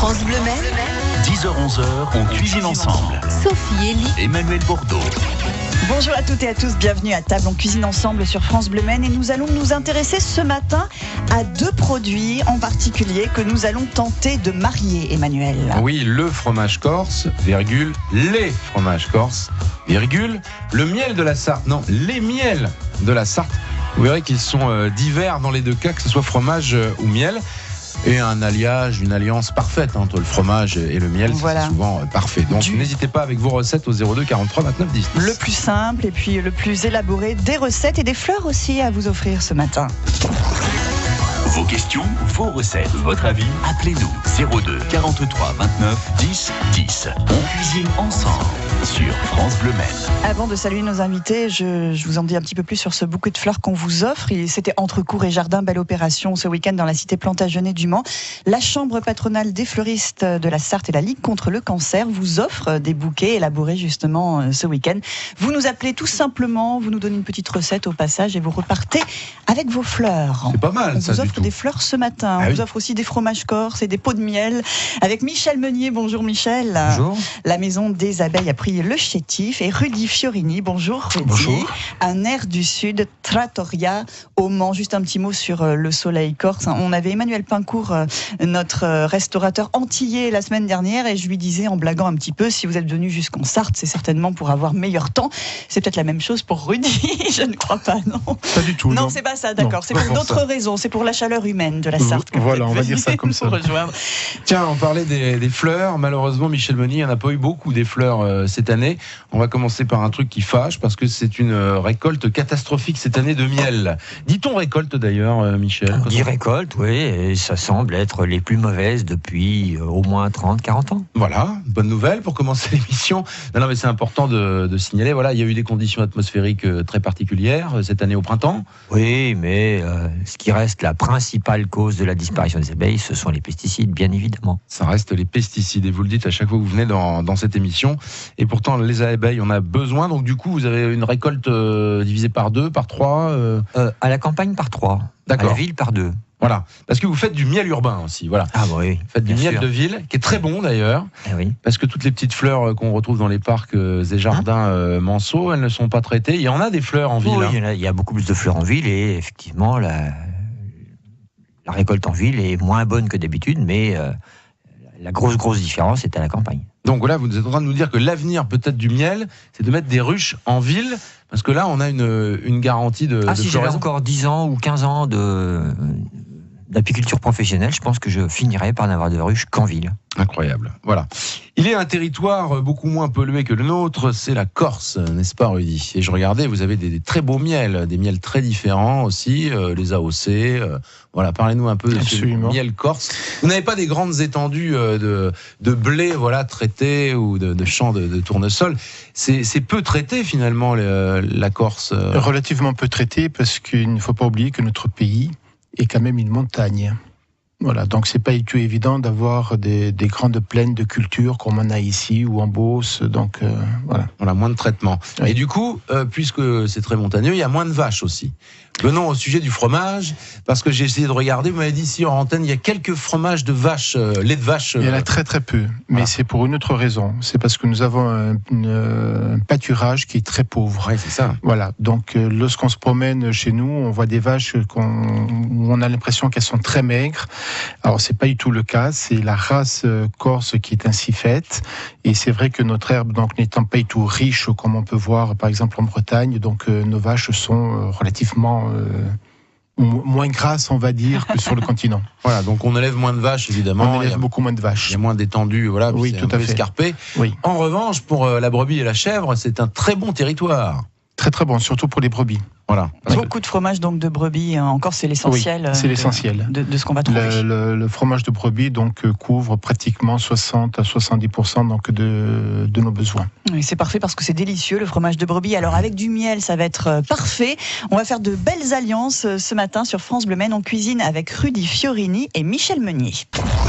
France Bleu Maine. 10h-11h, on cuisine ensemble. Sophie, Elie, Emmanuel Bordeaux. Bonjour à toutes et à tous, bienvenue à table, on cuisine ensemble sur France Bleu Maine et nous allons nous intéresser ce matin à deux produits en particulier que nous allons tenter de marier, Emmanuel. Oui, le fromage corse, virgule, les fromages corse, virgule, le miel de la Sarthe, non, les miels de la Sarthe. Vous verrez qu'ils sont divers dans les deux cas, que ce soit fromage ou miel. Et un alliage, une alliance parfaite entre le fromage et le miel, voilà. C'est souvent parfait. Donc n'hésitez pas avec vos recettes au 02 43 29 10. Le plus simple et puis le plus élaboré, des recettes et des fleurs aussi à vous offrir ce matin. Vos questions, vos recettes, votre avis, appelez-nous 02 43 29 10 10. On cuisine ensemble sur France Bleu Maine. Avant de saluer nos invités, je vous en dis un petit peu plus sur ce bouquet de fleurs qu'on vous offre. C'était entre cours et jardin, belle opération ce week-end dans la cité Plantagenet du Mans. La chambre patronale des fleuristes de la Sarthe et la Ligue contre le cancer vous offre des bouquets élaborés justement ce week-end. Vous nous appelez tout simplement, vous nous donnez une petite recette au passage et vous repartez avec vos fleurs. C'est pas mal. On ça vous offre des fleurs ce matin. On vous offre aussi des fromages corse et des pots de miel avec Michel Meunier. Bonjour Michel. Bonjour. La maison des abeilles a pris le chétif et Rudy Fiorini. Bonjour Rudy. Bonjour. Un air du Sud, Trattoria au Mans. Juste un petit mot sur le soleil corse. On avait Emmanuel Pincourt, notre restaurateur antillais la semaine dernière, et je lui disais en blaguant un petit peu, si vous êtes venu jusqu'en Sarthe, c'est certainement pour avoir meilleur temps. C'est peut-être la même chose pour Rudy. Je ne crois pas, non. Pas du tout. Non, c'est pas ça, d'accord. C'est pour d'autres raisons. C'est pour la chaleur humaine de la Sarthe. Voilà, on va dire ça comme ça. Rejoindre. Tiens, on parlait des fleurs. Malheureusement, Michel Meunier, il n'y en a pas eu beaucoup des fleurs cette année. On va commencer par un truc qui fâche parce que c'est une récolte catastrophique cette année de miel. Dit-on récolte d'ailleurs, Michel? On dit récolte, oui, et ça semble être les plus mauvaises depuis au moins 30-40 ans. Voilà, bonne nouvelle pour commencer l'émission. Non, mais c'est important de signaler, voilà, il y a eu des conditions atmosphériques très particulières cette année au printemps. Oui, mais ce qui reste la principale cause de la disparition des abeilles, ce sont les pesticides, bien évidemment. Ça reste les pesticides, et vous le dites à chaque fois que vous venez dans cette émission. Et pourtant, les abeilles, on a besoin. Donc du coup, vous avez une récolte divisée par 2, par 3 À la campagne, par 3. D'accord. À la ville, par 2. Voilà, parce que vous faites du miel urbain aussi, voilà. Ah oui. Vous faites du miel de ville, qui est très bon d'ailleurs. Oui. Parce que toutes les petites fleurs qu'on retrouve dans les parcs et jardins manceaux, elles ne sont pas traitées. Il y en a des fleurs en ville. Oui, il y a beaucoup plus de fleurs en ville, et effectivement, la récolte en ville est moins bonne que d'habitude, mais la grosse différence est à la campagne. Donc voilà, vous êtes en train de nous dire que l'avenir peut-être du miel, c'est de mettre des ruches en ville, parce que là, on a une garantie de si j'avais encore 10 ans ou 15 ans d'apiculture professionnelle, je pense que je finirais par n'avoir de ruches qu'en ville. Incroyable, voilà. Il est un territoire beaucoup moins pollué que le nôtre, c'est la Corse, n'est-ce pas Rudy? Et je regardais, vous avez des très beaux miels, des miels très différents aussi, les AOC, voilà, parlez-nous un peu de ce miel corse. Vous n'avez pas des grandes étendues de blé, voilà, traité, ou de champs de tournesol. C'est peu traité finalement, la Corse. Relativement peu traité, parce qu'il ne faut pas oublier que notre pays est quand même une montagne. Voilà, donc c'est pas du tout évident d'avoir des grandes plaines de culture comme on a ici ou en Beauce, donc voilà. On a moins de traitement. Oui. Et du coup, puisque c'est très montagneux, il y a moins de vaches aussi. Venons au sujet du fromage, parce que j'ai essayé de regarder, vous m'avez dit ici en antenne, il y a quelques fromages de vache, lait de vache. Il y en a très peu, mais voilà. C'est pour une autre raison. C'est parce que nous avons un pâturage qui est très pauvre. Oui, c'est ça. Voilà, donc lorsqu'on se promène chez nous, on voit des vaches où on a l'impression qu'elles sont très maigres. Alors c'est pas du tout le cas, c'est la race corse qui est ainsi faite, et c'est vrai que notre herbe, donc n'étant pas du tout riche comme on peut voir par exemple en Bretagne, donc nos vaches sont relativement moins grasses, on va dire, que sur le continent. Voilà, donc on élève moins de vaches évidemment. On élève beaucoup moins de vaches. Il y a moins d'étendues, voilà, oui, c'est tout un à peu fait. escarpé. Oui. En revanche, pour la brebis et la chèvre, c'est un très bon territoire. Très bon, surtout pour les brebis. Voilà. Beaucoup de fromage donc de brebis, encore c'est l'essentiel. Oui, c'est l'essentiel de ce qu'on va trouver. Le fromage de brebis donc couvre pratiquement 60 à 70% donc de nos besoins. Oui, c'est parfait parce que c'est délicieux le fromage de brebis. Alors avec du miel, ça va être parfait. On va faire de belles alliances ce matin sur France Bleu Maine. On cuisine avec Rudy Fiorini et Michel Meunier.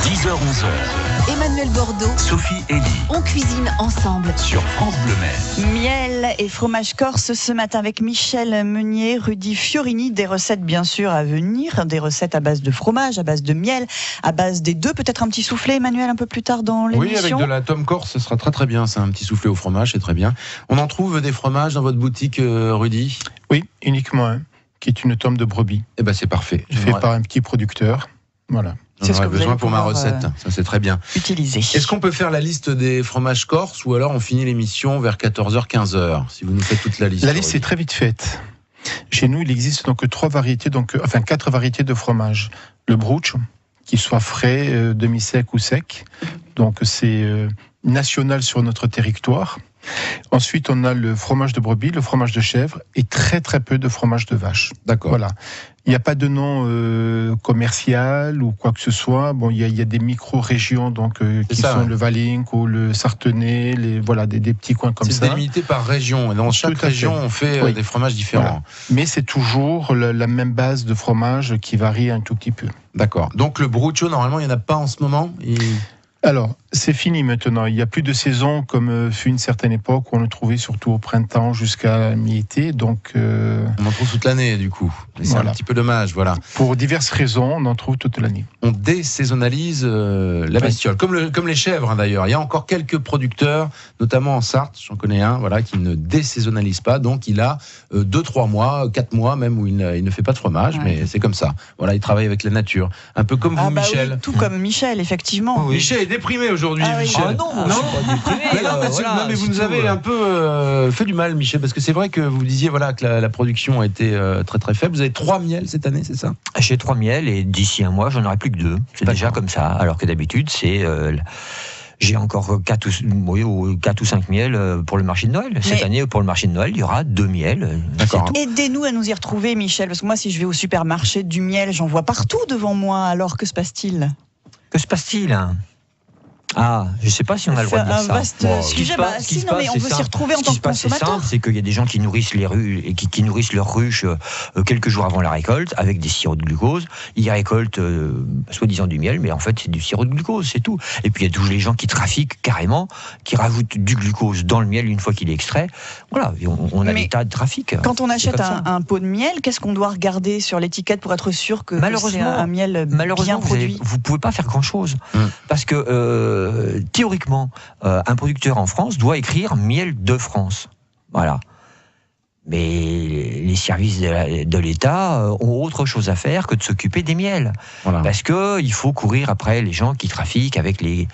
10h-11h. Emmanuel Bordeaux, Sophie, Elie. on cuisine ensemble Sur France Bleu Maine. Miel et fromage corse ce matin avec Michel Meunier, Rudy Fiorini, des recettes bien sûr à venir, des recettes à base de fromage, à base de miel, à base des deux, peut-être un petit soufflé, Emmanuel, un peu plus tard dans l'émission. Oui, avec de la tome corse, ce sera très très bien, c'est un petit soufflé au fromage, c'est très bien. On en trouve des fromages dans votre boutique, Rudy ? Oui, uniquement un, qui est une tome de brebis, Eh ben c'est parfait. fait par un petit producteur. Voilà. C'est ce J'en que aurais vous besoin allez pour ma pouvoir, recette, ça c'est très bien. Utiliser. Est-ce qu'on peut faire la liste des fromages corse ou alors on finit l'émission vers 14h, 15h, si vous nous faites toute la liste? La liste est très vite faite. Chez nous, il existe donc 4 variétés de fromage. Le brooch, qu'il soit frais, demi-sec ou sec. Donc c'est national sur notre territoire. Ensuite, on a le fromage de brebis, le fromage de chèvre et très très peu de fromage de vache. D'accord. Voilà. Il n'y a pas de nom commercial ou quoi que ce soit. Bon, il y a des micro-régions donc qui ça, sont ouais. le Valink ou le Sartenay, des petits coins comme C'est ça. délimité par région. Et dans chaque Tout à région, fait. on fait Oui. des fromages différents. Voilà. Mais c'est toujours la même base de fromage qui varie un tout petit peu. D'accord. Donc le bruccio, normalement, il n'y en a pas en ce moment. Alors, c'est fini maintenant. Il n'y a plus de saison comme fut une certaine époque où on le trouvait surtout au printemps jusqu'à mi-été. Donc, On en trouve toute l'année, du coup. Et c'est Voilà. un petit peu dommage, voilà. pour diverses raisons, on en trouve toute l'année. On désaisonnalise la bestiole, comme les chèvres hein, d'ailleurs. Il y a encore quelques producteurs, notamment en Sarthe, j'en connais un, voilà, qui ne désaisonnalise pas. Donc il a 2-3 mois, 4 mois même où il ne fait pas de fromage, Ouais. mais c'est comme ça. Voilà, il travaille avec la nature, un peu comme vous, Michel. Oui, tout comme Michel, effectivement. Oui. Michel est déprimé aujourd'hui, Ah oui. Michel. Ah non, je suis pas déprimé. Mais non, mais vous nous avez un peu fait du mal, Michel, parce que c'est vrai que vous disiez voilà que la production a été très très faible. Vous avez 3 miels cette année, c'est ça? J'ai 3 miels et d'ici un mois, j'en aurai plus que 2. C'est D'accord. déjà comme ça. Alors que d'habitude, j'ai encore 4 ou 5 miels pour le marché de Noël. Cette Mais- année, pour le marché de Noël, il y aura 2 miels. D'accord. C'est tout. Aidez-nous à nous y retrouver, Michel, parce que moi, si je vais au supermarché du miel, j'en vois partout devant moi. Alors, que se passe-t-il? Que se passe-t-il hein? Ah, je sais pas si on a le droit de dire C'est un ça. vaste Bon, sujet. ce qui se Non, mais passe, on c'est veut s'y simple. retrouver en Ce tant qui que se passe, c'est consommateur. simple, c'est qu'il y a des gens qui nourrissent les rues et qui nourrissent leurs ruches quelques jours avant la récolte avec des sirops de glucose. Ils récoltent soi-disant du miel, mais en fait c'est du sirop de glucose, c'est tout. Et puis il y a tous les gens qui trafiquent carrément, qui rajoutent du glucose dans le miel une fois qu'il est extrait. Voilà, et on a Mais des tas de trafics. Quand on achète comme ça. un pot de miel, qu'est-ce qu'on doit regarder sur l'étiquette pour être sûr que c'est Malheureusement- un miel bien Malheureusement, produit? vous pouvez pas faire grand-chose. Parce que, théoriquement, un producteur en France doit écrire miel de France. Voilà. Mais les services de l'État ont autre chose à faire que de s'occuper des miels. Voilà. Parce que il faut courir après les gens qui trafiquent avec les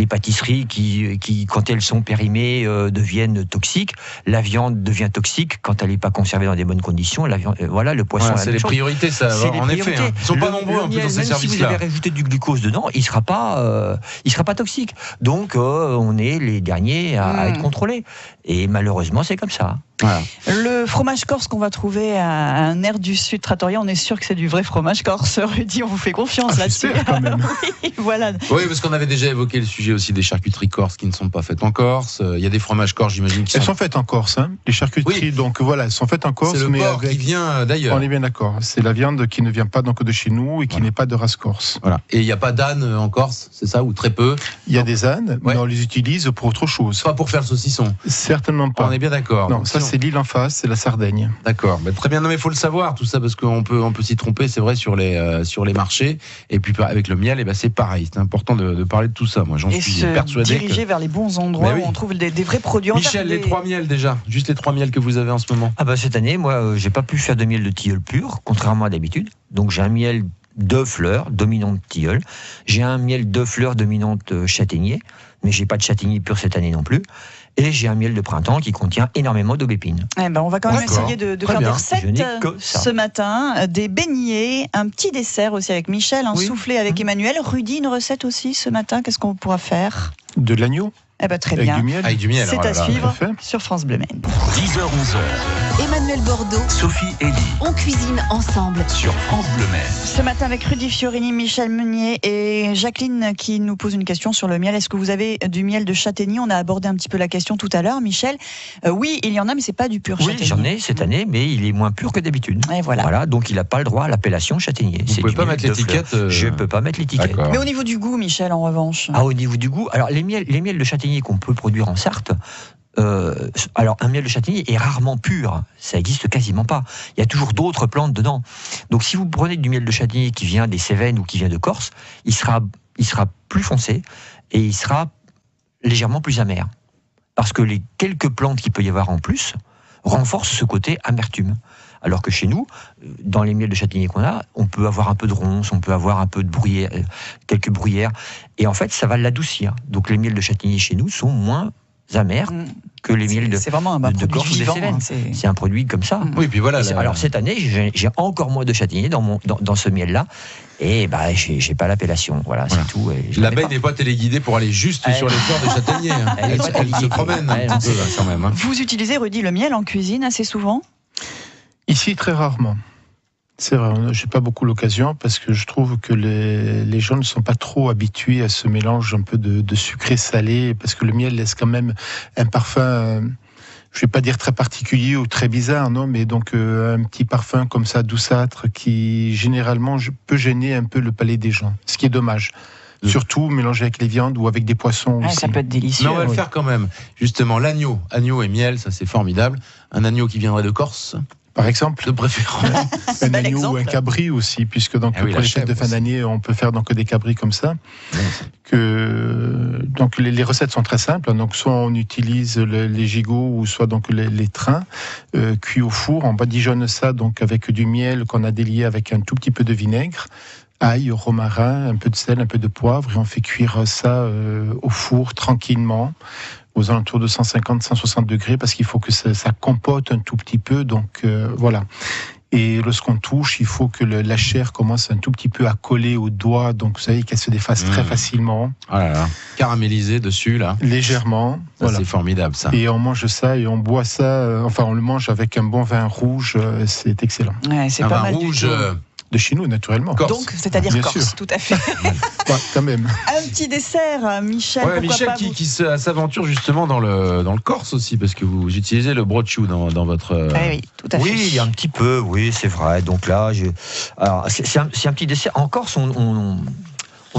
pâtisseries qui, quand elles sont périmées, deviennent toxiques. La viande devient toxique quand elle n'est pas conservée dans des bonnes conditions. La viande, voilà, le poisson. Voilà, la c'est même les chose. priorités, ça. C'est les En effet, priorités. hein. Ils sont pas Le nombreux en plus miel, dans ces même si vous services-là. avez rajouté du glucose dedans, il sera pas toxique. Donc on est les derniers à être contrôlés. Et malheureusement, c'est comme ça. Voilà. Le fromage corse qu'on va trouver à un air du Sud Trattoria, on est sûr que c'est du vrai fromage corse. Rudy, on vous fait confiance là-dessus. j'espère quand même. Oui, voilà. Oui, parce qu'on avait déjà évoqué le sujet aussi des charcuteries corses qui ne sont pas faites en Corse. Il y a des fromages corse, j'imagine, qui Elles sont. sont faites en Corse, hein, les charcuteries. Oui. Donc voilà, elles sont faites en Corse, C'est le mais porc qui avec... vient d'ailleurs. On est bien d'accord. C'est la viande qui ne vient pas donc de chez nous et qui Voilà. n'est pas de race corse. Voilà. Et il n'y a pas d'âne en Corse, c'est ça, ou très peu. Il y a des ânes, Ouais. mais on les utilise pour autre chose. Pas pour faire le saucisson. Certainement pas. On est bien d'accord. Non, Donc, ça sinon- c'est l'île en face, c'est la Sardaigne. D'accord. Bah, très bien. Non, mais il faut le savoir tout ça parce qu'on peut s'y tromper, c'est vrai sur les marchés. Et puis avec le miel, c'est pareil. C'est important de parler de tout ça. Moi, j'en Et suis se persuadé. diriger vers les bons endroits Mais oui. où on trouve des vrais produits. On Michel, regarde les 3 miels déjà. Juste les 3 miels que vous avez en ce moment. Ah bah cette année, moi, j'ai pas pu faire de miel de tilleul pur, contrairement à d'habitude. Donc j'ai un miel de fleurs, dominante tilleul. J'ai un miel de fleurs, dominante châtaignier, mais j'ai pas de châtaignier pur cette année non plus. Et j'ai un miel de printemps qui contient énormément d'aubépine. Eh ben, on va quand même D'accord. essayer de Très faire bien. des recettes Je n'ai que ça. ce matin. Des beignets, un petit dessert aussi avec Michel, un Oui. soufflé avec Emmanuel. Rudy, une recette aussi ce matin. Qu'est-ce qu'on pourra faire? De l'agneau Eh ben, très avec bien. du miel. Avec du miel. C'est oh là à là. suivre Parfait. sur France Bleu Maine. 10h, 11h. Emmanuel Bordeaux, Sophie Elie on cuisine ensemble. sur France Bleu Maine. Ce matin avec Rudy Fiorini, Michel Meunier et Jacqueline qui nous pose une question sur le miel. Est-ce que vous avez du miel de châtaignier? On a abordé un petit peu la question tout à l'heure, Michel. Oui, il y en a, mais c'est pas du pur Oui, châtaignier. j'en ai cette année, mais il est moins pur que d'habitude. Et voilà. Voilà, donc il n'a pas le droit à l'appellation châtaignier. Vous C'est pouvez du pas miel mettre de fleurs. l'étiquette. Je peux pas mettre l'étiquette. D'accord. Mais au niveau du goût, Michel, en revanche. Ah, au niveau du goût, alors les miels de châtaignier qu'on peut produire en Sarthe, alors un miel de châtaignier est rarement pur, ça existe quasiment pas. Il y a toujours d'autres plantes dedans. Donc si vous prenez du miel de châtaignier qui vient des Cévennes ou qui vient de Corse, il sera plus foncé et il sera légèrement plus amer. Parce que les quelques plantes qu'il peut y avoir en plus renforcent ce côté amertume. Alors que chez nous, dans les miels de châtaignier qu'on a, on peut avoir un peu de ronce, on peut avoir un peu de bruyère, quelques bruyères, et en fait, ça va l'adoucir. Donc les miels de châtaignier chez nous sont moins amers que les miels de C'est vraiment un produit Corse ou des vivant. Cévennes. C'est un produit comme ça. Oui, puis voilà. Alors cette année, j'ai encore moins de châtaignier dans ce miel-là, et j'ai pas l'appellation. Voilà, c'est tout. L'abeille n'est pas téléguidée pour aller juste sur les fleurs de châtaignier. Elle se promène un petit peu quand même. Vous utilisez, Rudy, le miel en cuisine assez souvent ? Ici, très rarement. C'est vrai, je n'ai pas beaucoup l'occasion parce que je trouve que les gens ne sont pas trop habitués à ce mélange un peu de sucré-salé, parce que le miel laisse quand même un parfum, je ne vais pas dire très particulier ou très bizarre, non, mais donc un petit parfum comme ça, douceâtre, qui généralement peut gêner un peu le palais des gens, ce qui est dommage. Surtout mélangé avec les viandes ou avec des poissons aussi. Ça peut être délicieux. Mais on va le faire quand même. Justement, l'agneau et miel, ça c'est formidable. Un agneau qui viendrait de Corse, par exemple, de préférence. Un agneau ou un cabri aussi, puisque donc, pour les fêtes de fin d'année, on peut faire donc des cabris comme ça. Donc les recettes sont très simples. Donc soit on utilise les gigots ou soit donc les trains cuits au four. On badigeonne ça donc avec du miel qu'on a délié avec un tout petit peu de vinaigre, ail, romarin, un peu de sel, un peu de poivre, et on fait cuire ça au four tranquillement, aux alentours de 150-160 degrés, parce qu'il faut que ça compote un tout petit peu, donc voilà. Et lorsqu'on touche, il faut que la chair commence un tout petit peu à coller aux doigts, donc vous savez qu'elle se défasse très facilement. Oh là là, caramélisé dessus, là. Légèrement. Voilà. C'est formidable, ça. Et on mange ça et on boit ça, on le mange avec un bon vin rouge, c'est excellent. Ouais, c'est un pas vin mal rouge, du tout. De chez nous, naturellement. Corse. Donc, c'est-à-dire bien Corse, sûr. tout à fait. Ouais, quand même. Un petit dessert, Michel. Ouais, Michel qui s'aventure justement dans le Corse aussi, parce que vous utilisez le brochou dans votre. Oui, tout à fait. Oui, il y a un petit peu, oui, c'est vrai. Donc là, alors c'est un petit dessert. En Corse, on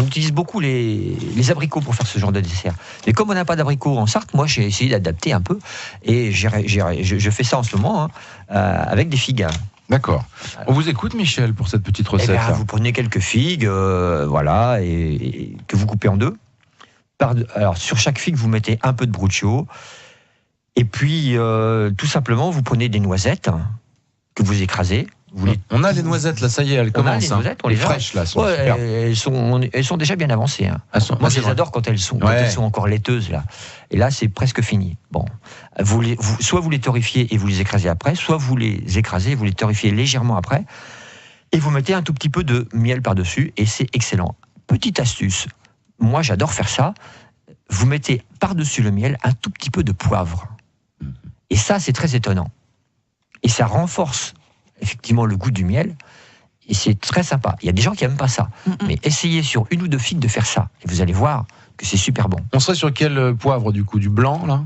utilise beaucoup les abricots pour faire ce genre de dessert. Mais comme on n'a pas d'abricots en Sarthe, moi j'ai essayé d'adapter un peu, et je fais ça en ce moment avec des figues. D'accord. On vous écoute, Michel, pour cette petite recette. Vous prenez quelques figues, voilà, et que vous coupez en deux. Alors, sur chaque figue, vous mettez un peu de bruccio. Et puis, tout simplement, vous prenez des noisettes que vous écrasez. On a les noisettes, là, ça y est, elles commencent. Les noisettes, on les fraîches, là, sont super. elles sont déjà bien avancées. Hein. Moi, je les adore quand elles sont encore laiteuses, là. Et là, c'est presque fini. Bon, soit vous les torréfiez et vous les écrasez après, soit vous les écrasez et vous les torréfiez légèrement après, et vous mettez un tout petit peu de miel par-dessus, et c'est excellent. Petite astuce, moi, j'adore faire ça. Vous mettez par-dessus le miel un tout petit peu de poivre. Et ça, c'est très étonnant. Et ça renforce effectivement le goût du miel, et c'est très sympa. Il y a des gens qui n'aiment pas ça, mais essayez sur une ou deux figues de faire ça, et vous allez voir que c'est super bon. On serait sur quel poivre, du coup, du blanc, là?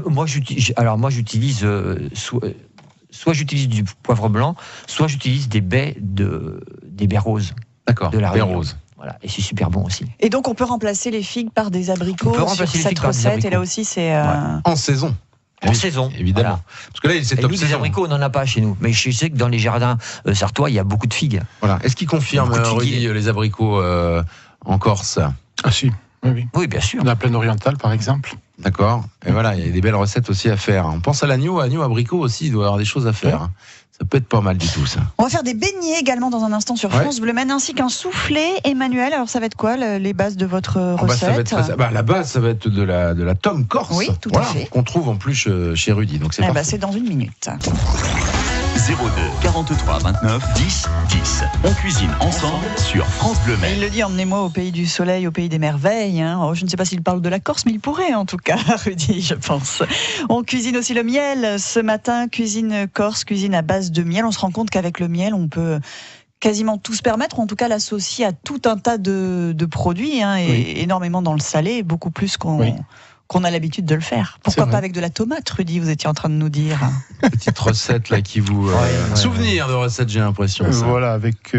Moi, j'utilise soit j'utilise du poivre blanc, soit j'utilise des baies roses. D'accord, de la baies roses. Voilà, et c'est super bon aussi. Et donc, on peut remplacer les figues par des abricots sur cette recette, et là aussi, c'est... En saison. En saison, évidemment. Voilà. Parce que là, c'est top saison. Des abricots, on n'en a pas chez nous. Mais je sais que dans les jardins sartois, il y a beaucoup de figues. Voilà. Est-ce qu'il confirme, Rudy, les abricots en Corse? Ah si, oui. Oui, bien sûr. Dans la plaine orientale, par exemple. D'accord. Et voilà, il y a des belles recettes aussi à faire. On pense à l'agneau abricot aussi, il doit y avoir des choses à faire. Ouais. Ça peut être pas mal du tout, ça. On va faire des beignets également dans un instant sur France Bleu Maine, ainsi qu'un soufflé. Emmanuel, alors ça va être quoi les bases de votre recette? La base, ça va être de la tome corse. Oui, tout à fait. Qu'on trouve en plus chez Rudy. Donc c'est parfait. C'est dans une minute. 02 43 29 10 10. On cuisine ensemble sur France Bleu Maine. Il le dit, emmenez-moi au pays du soleil, au pays des merveilles. Hein. Je ne sais pas s'il parle de la Corse, mais il pourrait en tout cas, Rudy, je pense. On cuisine aussi le miel. Ce matin, cuisine corse, cuisine à base de miel. On se rend compte qu'avec le miel, on peut quasiment tout se permettre, en tout cas l'associer à tout un tas de produits, et énormément dans le salé, beaucoup plus qu'on qu'on a l'habitude de le faire. Pourquoi pas avec de la tomate, Rudy, vous étiez en train de nous dire. Petite recette là qui vous... souvenir de recette, j'ai l'impression. Voilà, avec...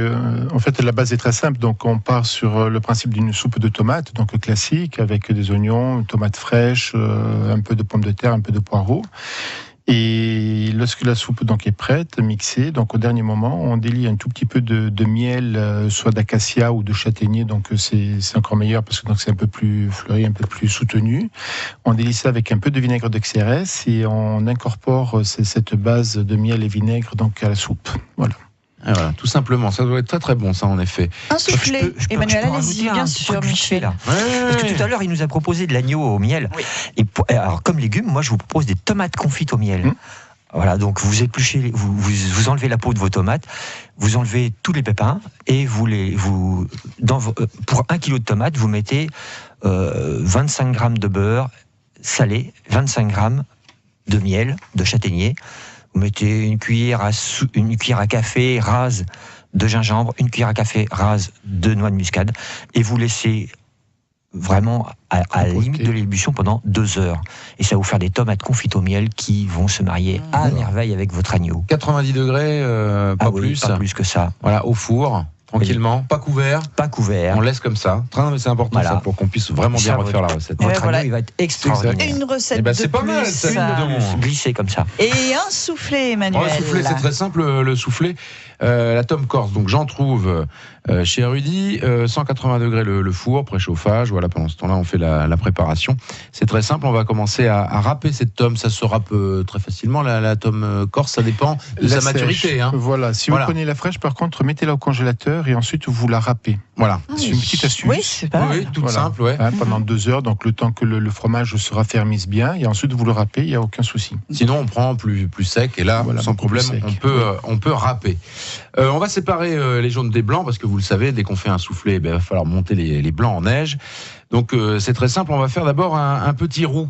en fait, la base est très simple. Donc, on part sur le principe d'une soupe de tomates, donc classique, avec des oignons, tomates fraîches, un peu de pommes de terre, un peu de poireaux. Et lorsque la soupe donc est prête, mixée, donc au dernier moment, on délie un tout petit peu de miel, soit d'acacia ou de châtaignier, donc c'est encore meilleur parce que donc c'est un peu plus fleuri, un peu plus soutenu. On délie ça avec un peu de vinaigre de XRS et on incorpore cette base de miel et vinaigre donc à la soupe. Voilà. Et voilà, tout simplement, ça doit être très très bon, ça en effet. Un soufflé, Emmanuel, allez-y, bien sûr, Michel. Parce que tout à l'heure, il nous a proposé de l'agneau au miel. Oui. Et alors, comme légumes, moi, je vous propose des tomates confites au miel. Voilà, donc vous épluchez, vous enlevez la peau de vos tomates, vous enlevez tous les pépins et pour 1 kilo de tomates, vous mettez 25 grammes de beurre salé, 25 grammes de miel, de châtaignier. Vous mettez une cuillère à café rase de gingembre, une cuillère à café rase de noix de muscade, et vous laissez vraiment à la limite de l'ébullition pendant 2 heures. Et ça va vous faire des tomates confites au miel qui vont se marier à merveille avec votre agneau. 90 degrés, pas plus. Pas plus que ça. Voilà, au four. Tranquillement, pas couvert. Pas couvert. On laisse comme ça. C'est important ça pour qu'on puisse vraiment bien refaire la recette. Votre agneau, il va être extraordinaire. Et une recette de c'est pas mal, ça. Glisser comme ça. Et un soufflé, Emmanuel. Le soufflé, c'est très simple, le soufflé. La tome corse, donc j'en trouve chez Rudy, 180 degrés le four, préchauffage. Voilà, pendant ce temps-là, on fait la préparation. C'est très simple, on va commencer à râper cette tome. Ça se râpe très facilement, la tome corse, ça dépend de sa maturité. Hein. Voilà, si vous prenez la fraîche, par contre, mettez-la au congélateur et ensuite vous la râpez. Voilà, c'est une petite astuce. Oui, c'est pas mal. Oui, toute simple, ouais. Pendant 2 heures, donc le temps que le fromage se raffermisse bien, et ensuite vous le râpez, il n'y a aucun souci. Sinon, on prend plus sec, et là, sans problème, on peut râper. On va séparer les jaunes des blancs, parce que vous le savez, dès qu'on fait un soufflé, il va falloir monter les blancs en neige. Donc c'est très simple, on va faire d'abord un petit roux.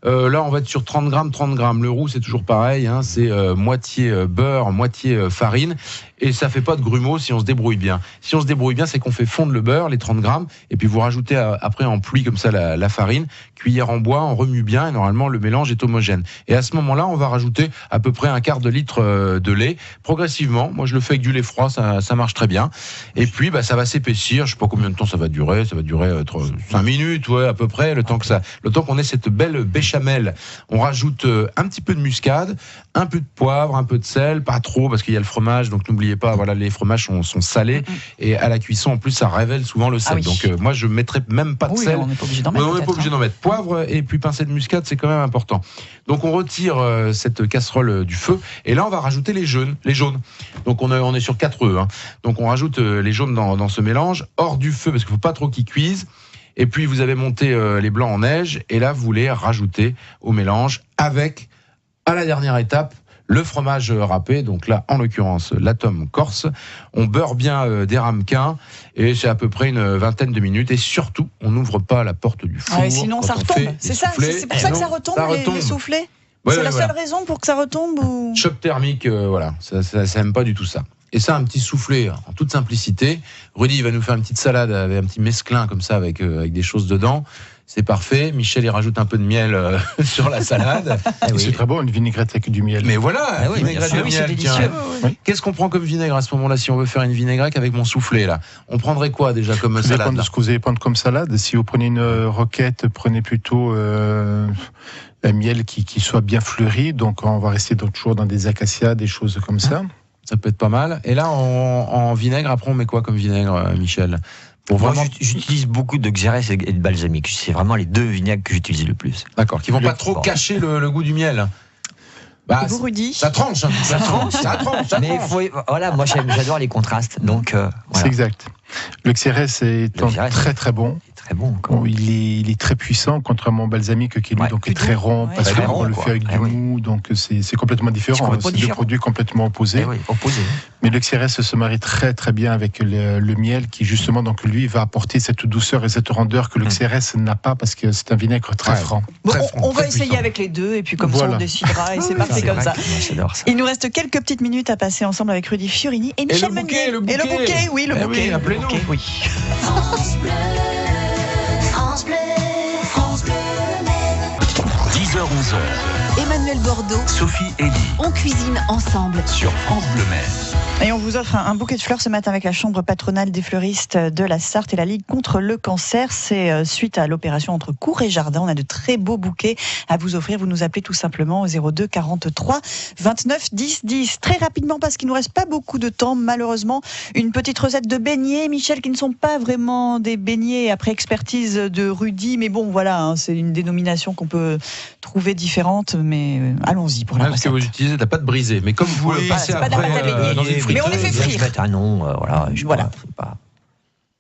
Là, on va être sur 30 grammes. Le roux, c'est toujours pareil, hein, c'est moitié beurre, moitié farine. Et ça fait pas de grumeaux si on se débrouille bien. Si on se débrouille bien, c'est qu'on fait fondre le beurre, les 30 grammes, et puis vous rajoutez après en pluie comme ça la farine, cuillère en bois, on remue bien, et normalement le mélange est homogène. Et à ce moment-là, on va rajouter à peu près 1/4 de litre de lait, progressivement. Moi, je le fais avec du lait froid, ça marche très bien. Et puis, ça va s'épaissir. Je sais pas combien de temps ça va durer 5 minutes, ouais, à peu près, le temps qu'on ait cette belle béchamel. On rajoute un petit peu de muscade, un peu de poivre, un peu de sel, pas trop, parce qu'il y a le fromage, donc n'oubliez pas, voilà, les fromages sont salés, et à la cuisson, en plus, ça révèle souvent le sel. Donc, moi, je mettrai même pas de sel. On n'est pas obligé d'en mettre. On n'est pas obligé d'en mettre. Poivre et puis pincée de muscade, c'est quand même important. Donc, on retire cette casserole du feu, et là, on va rajouter les jaunes. Donc, on est sur 4 œufs. Hein. Donc, on rajoute les jaunes dans ce mélange, hors du feu, parce qu'il ne faut pas trop qu'ils cuisent. Et puis, vous avez monté les blancs en neige, et là, vous les rajoutez au mélange avec, à la dernière étape, le fromage râpé, donc là, en l'occurrence, la tome corse. On beurre bien des ramequins, et c'est à peu près une 20aine de minutes. Et surtout, on n'ouvre pas la porte du four. Sinon, ça retombe. C'est ça, c'est pour ça que ça retombe, les soufflés. C'est la seule raison pour que ça retombe ou... Choc thermique, voilà, ça n'aime pas du tout ça. Et ça, un petit soufflé en toute simplicité. Rudy, il va nous faire une petite salade avec un petit mesclin comme ça, avec des choses dedans. C'est parfait. Michel, il rajoute un peu de miel sur la salade. C'est très bon, une vinaigrette avec du miel. Mais voilà, vinaigrette de miel. C'est délicieux. Qu'est-ce qu'on prend comme vinaigre à ce moment-là, si on veut faire une vinaigrette avec mon soufflé là? On prendrait quoi déjà comme salade? Ça dépend de ce que vous allez prendre comme salade. Si vous prenez une roquette, prenez plutôt un miel qui soit bien fleuri. Donc on va rester toujours dans des acacias, des choses comme ça. Ça peut être pas mal. Et là, en vinaigre, après, on met quoi comme vinaigre, Michel? Moi, j'utilise beaucoup de xérès et de balsamique. C'est vraiment les 2 vinaigres que j'utilise le plus. D'accord, qui vont pas trop cacher le goût du miel. Vous, Rudy, ça tranche. Ça tranche. Mais voilà, moi j'adore les contrastes. Donc, voilà. C'est exact. Le xérès est très très bon. Très bon. Il est très puissant, contrairement au balsamique qui lui donc est très rond, parce qu'on le fait avec du mou, donc c'est complètement différent. C'est 2 produits complètement opposés. Mais le xérès se marie très très bien avec le miel, qui justement donc lui va apporter cette douceur et cette rondeur que le xérès n'a pas, parce que c'est un vinaigre très franc. On va essayer avec les 2 et puis comme ça on décidera et c'est parti comme ça. Il nous reste quelques petites minutes à passer ensemble avec Rudy Fiorini et Michel Meunier. Le bouquet, oui, le bouquet. Appelez-nous. Oui. France Bleu, France Bleu, France Bleu Maine. 10h-11h. Emmanuel Bordeaux, Sophie Elie on cuisine ensemble. sur France Bleu Maine. Et on vous offre un bouquet de fleurs ce matin avec la Chambre patronale des fleuristes de la Sarthe et la Ligue contre le cancer. C'est suite à l'opération entre cours et jardin. On a de très beaux bouquets à vous offrir. Vous nous appelez tout simplement au 02 43 29 10 10. Très rapidement, parce qu'il ne nous reste pas beaucoup de temps, malheureusement, une petite recette de beignets, Michel, qui ne sont pas vraiment des beignets après expertise de Rudy. Mais bon, voilà, hein, c'est une dénomination qu'on peut trouver différente. Mais allons-y pour la Parce que recette. vous utilisez de la pâte brisée. Mais comme vous le passez c'est pas de la après pâte à baigner. dans une friteuse, Mais on les fait frire. Je vais mettre un nom, voilà. Voilà. C'est pas...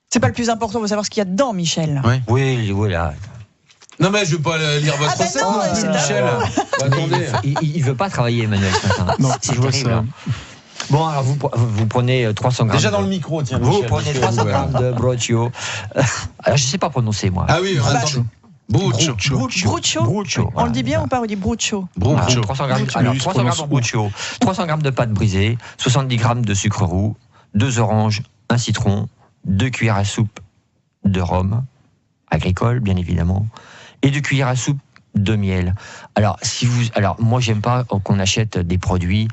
C'est pas le plus important, il faut savoir ce qu'il y a dedans, Michel. Ouais. Oui, voilà. Non mais je vais pas lire votre Ah ben recette non, non plus, c'est Michel. d'abord. Attendez. Il veut pas travailler, Emmanuel, ce matin. Non, C'est je vois terrible, ça. hein. Bon, alors vous prenez 300 grammes. Déjà dans le micro, tiens. Vous Michel, prenez parce que 300 vous, grammes de broccio. Alors, je sais pas prononcer, moi. Ah oui, attends. Bruccio. Bruccio. Bruccio, On voilà. le dit bien ou pas? On dit bruccio. Voilà, Bruccio. 300 grammes, Bruccio. alors, Oui, 300 grammes de bruccio, 300 grammes de pâte brisée, 70 grammes de sucre roux, 2 oranges, un citron, 2 cuillères à soupe de rhum, agricole bien évidemment, et 2 cuillères à soupe de miel. Alors, moi j'aime pas qu'on achète des produits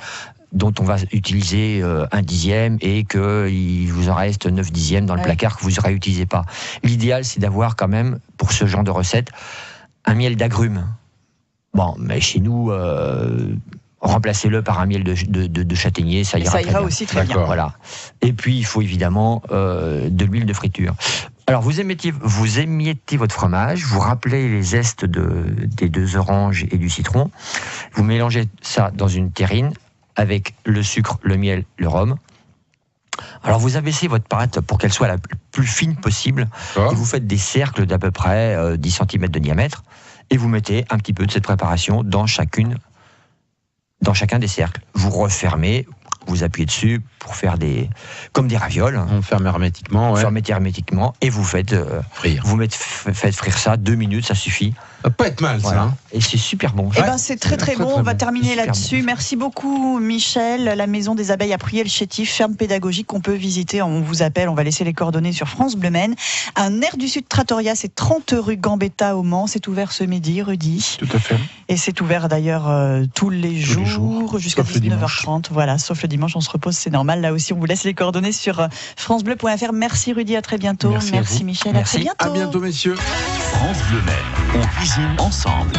dont on va utiliser 1/10 et qu'il vous en reste 9/10 dans le placard que vous ne réutilisez pas. L'idéal, c'est d'avoir quand même, pour ce genre de recette, un miel d'agrumes. Bon, mais chez nous, remplacez-le par un miel de châtaignier, ça Et ira ça très ira bien. aussi très bien. D'accord. Voilà. Et puis, il faut évidemment de l'huile de friture. Alors, vous émiettez votre fromage, vous rappelez les zestes des 2 oranges et du citron, vous mélangez ça dans une terrine avec le sucre, le miel, le rhum. Alors, vous abaissez votre pâte pour qu'elle soit la plus fine possible et vous faites des cercles d'à peu près 10 cm de diamètre et vous mettez un petit peu de cette préparation dans chacun des cercles. Vous refermez, vous appuyez dessus pour faire comme des ravioles. On ferme hermétiquement, Vous ouais. fermez hermétiquement et vous faites Frire. faites frire ça 2 minutes, ça suffit. Ça va pas être mal, Voilà. ça. Hein. Et c'est super bon. Eh ben, c'est très très bon. On va terminer Super là-dessus. bon. Merci beaucoup, Michel. La Maison des Abeilles à Priel-Chétif, ferme pédagogique qu'on peut visiter. On vous appelle. On va laisser les coordonnées sur France Bleu Maine. Un air du Sud Trattoria, c'est 30 rue Gambetta au Mans. C'est ouvert ce midi, Rudy. Tout à fait. Et c'est ouvert d'ailleurs tous les jours jusqu'à sauf le 19h30. Voilà, sauf le dimanche, on se repose, c'est normal. Là aussi, on vous laisse les coordonnées sur francebleu.fr. Merci Rudy, à très bientôt. Merci à vous. Michel, Merci. à très bientôt. À bientôt, messieurs. France Bleu Maine, on cuisine ensemble.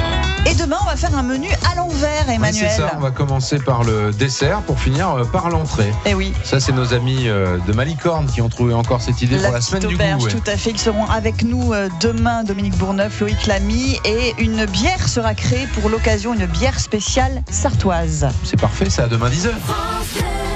Et demain, on va faire un menu à l'envers, Oui, Emmanuel. c'est ça. On va commencer par le dessert pour finir par l'entrée. Eh oui. Ça, c'est nos amis de Malicorne qui ont trouvé encore cette idée pour la semaine petite du auberge, goût. Ouais. tout à fait. Ils seront avec nous demain, Dominique Bourneuf, Loïc Lamy, et une bière sera créée pour l'occasion, une bière spéciale sartoise. C'est parfait, ça, à demain 10h. France Bleu.